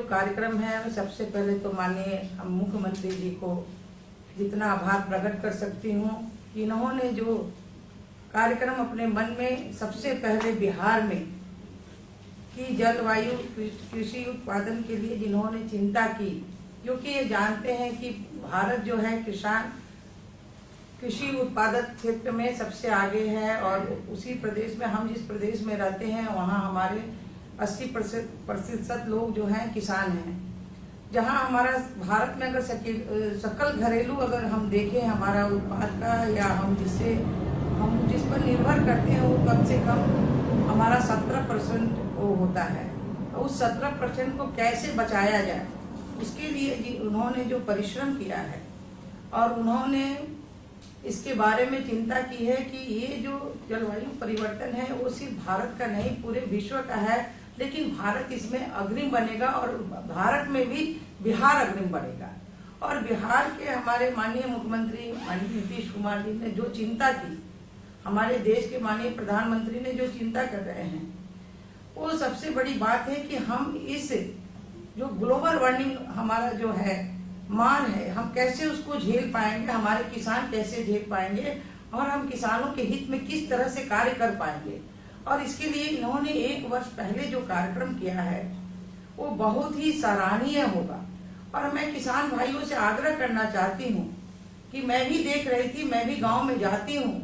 कार्यक्रम है, सबसे पहले तो माननीय मुख्यमंत्री जी को जितना आभार प्रकट कर सकती हूँ कि इन्होंने जो कार्यक्रम अपने मन में सबसे पहले बिहार में कि जलवायु कृषि उत्पादन के लिए जिन्होंने चिंता की, क्योंकि ये जानते हैं कि भारत जो है किसान कृषि उत्पादक क्षेत्र में सबसे आगे है और उसी प्रदेश में हम जिस प्रदेश में रहते हैं वहाँ हमारे 80% लोग जो हैं किसान हैं। जहाँ हमारा भारत में अगर सकल घरेलू अगर हम देखें हमारा उत्पाद का या हम जिस पर निर्भर करते हैं वो कम से कम हमारा 17% वो होता है। तो उस 17% को कैसे बचाया जाए इसके लिए उन्होंने जो परिश्रम किया है और उन्होंने इसके बारे में चिंता की है कि ये जो जलवायु परिवर्तन है वो सिर्फ भारत का नहीं पूरे विश्व का है, लेकिन भारत इसमें अग्रिम बनेगा और भारत में भी बिहार अग्रिम बनेगा। और बिहार के हमारे माननीय मुख्यमंत्री माननीय नीतीश कुमार जी ने जो चिंता की, हमारे देश के माननीय प्रधानमंत्री ने जो चिंता कर रहे हैं, वो सबसे बड़ी बात है कि हम इस जो ग्लोबल वार्मिंग हमारा जो है मान है, हम कैसे उसको झेल पाएंगे, हमारे किसान कैसे झेल पाएंगे और हम किसानों के हित में किस तरह से कार्य कर पाएंगे। और इसके लिए इन्होंने 1 वर्ष पहले जो कार्यक्रम किया है वो बहुत ही सराहनीय होगा। और मैं किसान भाइयों से आग्रह करना चाहती हूँ कि मैं भी देख रही थी, मैं भी गांव में जाती हूँ,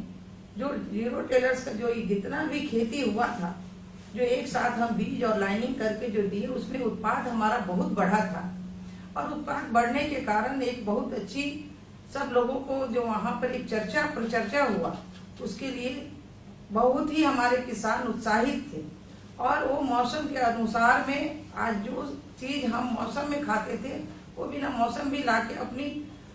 जो जीरो टेलर्स का जो जितना भी खेती हुआ था, जो एक साथ हम बीज और लाइनिंग करके जो दिए, उसमें उत्पाद हमारा बहुत बढ़ा था। और उत्पाद बढ़ने के कारण एक बहुत अच्छी सब लोगों को जो वहाँ पर एक परिचर्चा हुआ, उसके लिए बहुत ही हमारे किसान उत्साहित थे। और वो मौसम के अनुसार में आज जो चीज हम मौसम में खाते थे वो बिना मौसम भी लाके अपनी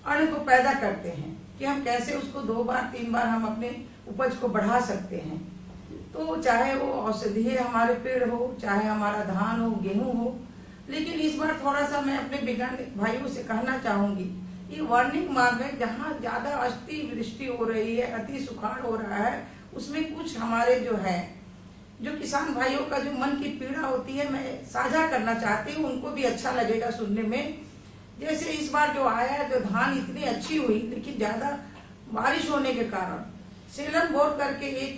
अन्न को पैदा करते हैं कि हम कैसे उसको 2 बार 3 बार हम अपने उपज को बढ़ा सकते हैं। तो चाहे वो औषधीय हमारे पेड़ हो, चाहे हमारा धान हो, गेहूं हो, लेकिन इस बार थोड़ा सा मैं अपने वैज्ञानिक भाइयों से कहना चाहूंगी, ये वार्निंग मार्ग में जहाँ ज्यादा अतिवृष्टि हो रही है, अति सुखाड़ हो रहा है, उसमें कुछ हमारे जो है जो किसान भाइयों का जो मन की पीड़ा होती है मैं साझा करना चाहती हूँ, उनको भी अच्छा लगेगा सुनने में। जैसे इस बार जो आया, जो धान इतनी अच्छी हुई, लेकिन ज्यादा बारिश होने के कारण सेलम बोर करके एक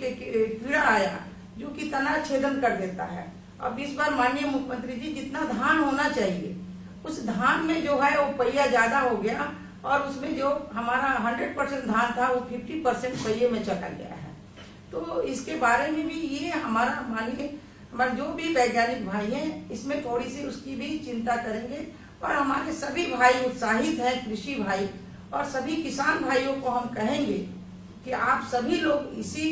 कीड़ा आया जो कि तना छेदन कर देता है। अब इस बार माननीय मुख्यमंत्री जी जितना धान होना चाहिए उस धान में जो है वो पहिया ज्यादा हो गया और उसमें जो हमारा 100% धान था वो 50% पहिए में चला गया है। तो इसके बारे में भी ये हमारा माननीय हमारे जो भी वैज्ञानिक भाई हैं इसमें थोड़ी सी उसकी भी चिंता करेंगे। और हमारे सभी भाई उत्साहित हैं, कृषि भाई और सभी किसान भाइयों को हम कहेंगे कि आप सभी लोग इसी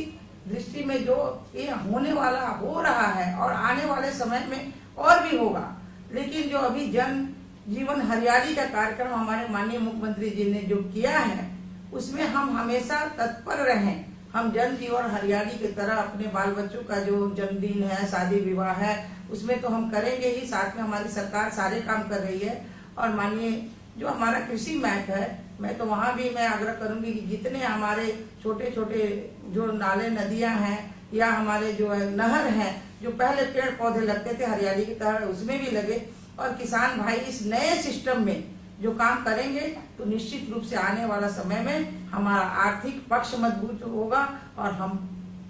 दृष्टि में जो ये होने वाला हो रहा है और आने वाले समय में और भी होगा, लेकिन जो अभी जन जीवन हरियाली का कार्यक्रम हमारे माननीय मुख्यमंत्री जी ने जो किया है उसमें हम हमेशा तत्पर रहें। हम जन जीवन हरियाली की तरह अपने बाल बच्चों का जो जन्मदिन है, शादी विवाह है, उसमें तो हम करेंगे ही, साथ में हमारी सरकार सारे काम कर रही है। और माननीय जो हमारा कृषि मैप है, मैं तो वहाँ भी मैं आग्रह करूंगी कि जितने हमारे छोटे छोटे जो नाले नदियां हैं या हमारे जो है नहर हैं, जो पहले पेड़ पौधे लगते थे हरियाली की तरह, उसमें भी लगे। और किसान भाई इस नए सिस्टम में जो काम करेंगे तो निश्चित रूप से आने वाला समय में हमारा आर्थिक पक्ष मजबूत होगा और हम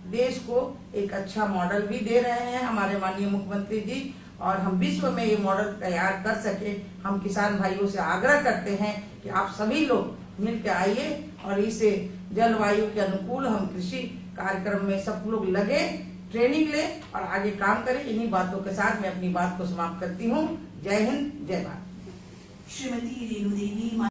देश को एक अच्छा मॉडल भी दे रहे हैं हमारे माननीय मुख्यमंत्री जी, और हम विश्व में ये मॉडल तैयार कर सके। हम किसान भाइयों से आग्रह करते हैं कि आप सभी लोग मिलकर आइए और इस जलवायु के अनुकूल हम कृषि कार्यक्रम में सब लोग लगे, ट्रेनिंग ले और आगे काम करें। इन्हीं बातों के साथ मैं अपनी बात को समाप्त करती हूँ। जय हिंद, जय भारत। श्रीमती रेणु देवी।